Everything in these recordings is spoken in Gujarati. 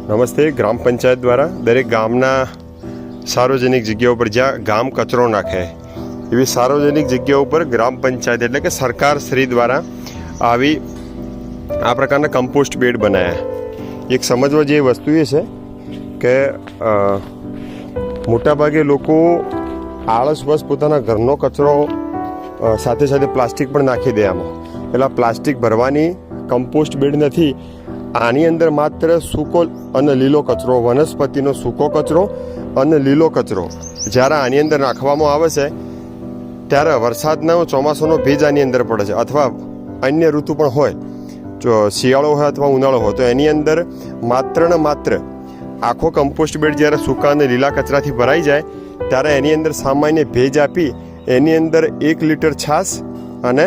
નમસ્તે. ગ્રામ પંચાયત દ્વારા દરેક ગામના સાર્વજનિક જગ્યાઓ પર જ્યાં ગામ કચરો નાખે એવી સાર્વજનિક જગ્યાઓ પર ગ્રામ પંચાયત એટલે કે સરકાર શ્રી દ્વારા આ પ્રકારના કમ્પોસ્ટ બેડ બનાવ્યા. એક સમજવા જેવી વસ્તુ એ છે કે મોટાભાગે લોકો આળસવશ પોતાના ઘરનો કચરો સાથે સાથે પ્લાસ્ટિક પણ નાખી દે આમાં. એટલે પ્લાસ્ટિક ભરવાની કમ્પોસ્ટ બેડ નથી. આની અંદર માત્ર સૂકો અને લીલો કચરો, વનસ્પતિનો સૂકો કચરો અને લીલો કચરો જ્યારે આની અંદર નાખવામાં આવે છે ત્યારે વરસાદનો ચોમાસાનો ભેજ આની અંદર પડે છે, અથવા અન્ય ઋતુ પણ હોય, જો શિયાળો હોય અથવા ઉનાળો હોય, તો એની અંદર માત્ર ને માત્ર આખો કમ્પોસ્ટ બેડ જ્યારે સૂકા અને લીલા કચરાથી ભરાઈ જાય ત્યારે એની અંદર સામાન્ય ભેજ આપી એની અંદર 1 લીટર છાશ અને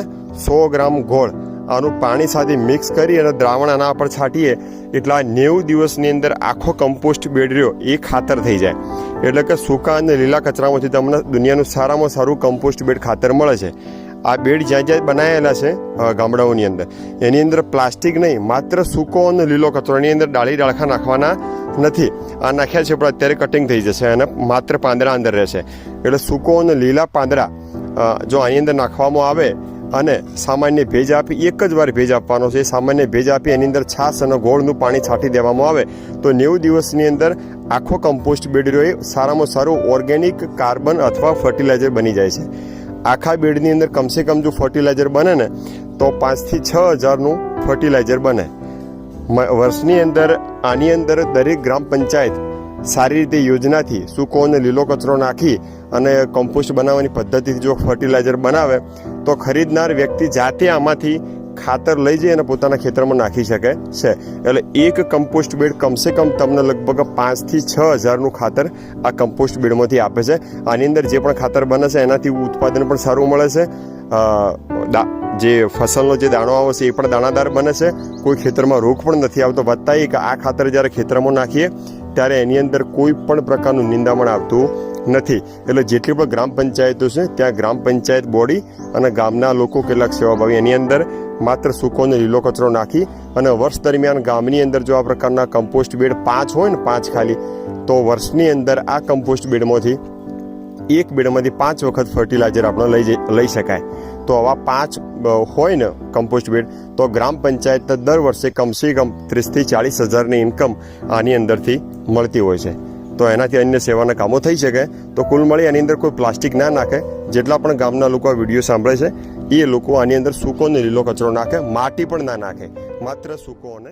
100 ગ્રામ ગોળ આનું પાણી સાથે મિક્સ કરી અને દ્રાવણ આના પર છાંટીએ એટલે 90 દિવસની અંદર આખો કમ્પોસ્ટ બેડ રહ્યો એ ખાતર થઈ જાય. એટલે કે સૂકા અને લીલા કચરામાંથી તમને દુનિયાનું સારામાં સારું કમ્પોસ્ટ બેડ ખાતર મળે છે. આ બેડ જ્યાં જ્યાં બનાવેલા છે ગામડાઓની અંદર એની અંદર પ્લાસ્ટિક નહીં, માત્ર સૂકો અને લીલો કચરો, એની અંદર ડાળી ડાળખા નાખવાના નથી. આ નાખ્યા છે પણ અત્યારે કટિંગ થઈ જશે અને માત્ર પાંદડા અંદર રહેશે. એટલે સૂકો અને લીલા પાંદડા જો આની અંદર નાખવામાં આવે અને સામાન્ય ભેજ આપી, એક જ વાર ભેજ આપવાનો છે, સામાન્ય ભેજ આપી એની અંદર છાશ અને ગોળનું પાણી છાંટી દેવામાં આવે તો 90 દિવસની અંદર આખો કમ્પોસ્ટ બેડ રહ્યો એ સારામાં સારું ઓર્ગેનિક કાર્બન અથવા ફર્ટિલાઇઝર બની જાય છે. આખા બેડની અંદર કમસે કમ જો ફર્ટિલાઇઝર બને ને તો 5 થી 6 હજારનું ફર્ટિલાઇઝર બને વર્ષની અંદર. આની અંદર દરેક ગ્રામ પંચાયત સારી રીતે યોજનાથી સૂકો અને લીલો કચરો નાખી અને કમ્પોસ્ટ બનાવવાની પદ્ધતિથી જો ફર્ટિલાઇઝર બનાવે તો ખરીદનાર વ્યક્તિ જાતે આમાંથી ખાતર લઈ જઈ અને પોતાના ખેતરમાં નાખી શકે છે. એટલે એક કમ્પોસ્ટ બેડ કમસે કમ તમને લગભગ 5 થી 6 હજારનું ખાતર આ કમ્પોસ્ટ બેડમાંથી આપે છે. આની અંદર જે પણ ખાતર બને છે એનાથી ઉત્પાદન પણ સારું મળે છે, જે ફસલનો જે દાણો આવે છે એ પણ દાણાદાર બને છે, કોઈ ખેતરમાં રોગ પણ નથી આવતો. વધતા એ કે આ ખાતર જ્યારે ખેતરમાં નાખીએ ત્યારે એની અંદર કોઈ પણ પ્રકારનું નિંદામણ આવતું નથી. એટલે જેટલી પણ ગ્રામ પંચાયતો છે ત્યાં ગ્રામ પંચાયત બોડી અને ગામના લોકો કેટલાક સેવાભાવી એની અંદર માત્ર સૂકો અને લીલો કચરો નાખી અને વર્ષ દરમિયાન ગામની અંદર જો આ પ્રકારના કમ્પોસ્ટ બેડ 5 હોય ને 5 ખાલી, તો વર્ષની અંદર આ કમ્પોસ્ટ બેડમાંથી એક બેડમાંથી 5 વખત ફર્ટિલાઇઝર આપણે લઈ શકાય. તો આવા 5 હોય ને કમ્પોસ્ટ બેડ તો ગ્રામ પંચાયત દર વર્ષે કમસે કમ 30 થી 40 હજારની ઇન્કમ આની અંદરથી મળતી હોય છે. તો એનાથી અન્ય સેવાના કામો થઈ શકે. તો કુલ મળી આની અંદર કોઈ પ્લાસ્ટિક ના નાખે. જેટલા પણ ગામના લોકો આ વિડીયો સાંભળે છે એ લોકો આની અંદર સૂકો અને લીલો કચરો નાખે, માટી પણ ના નાખે, માત્ર સૂકો અને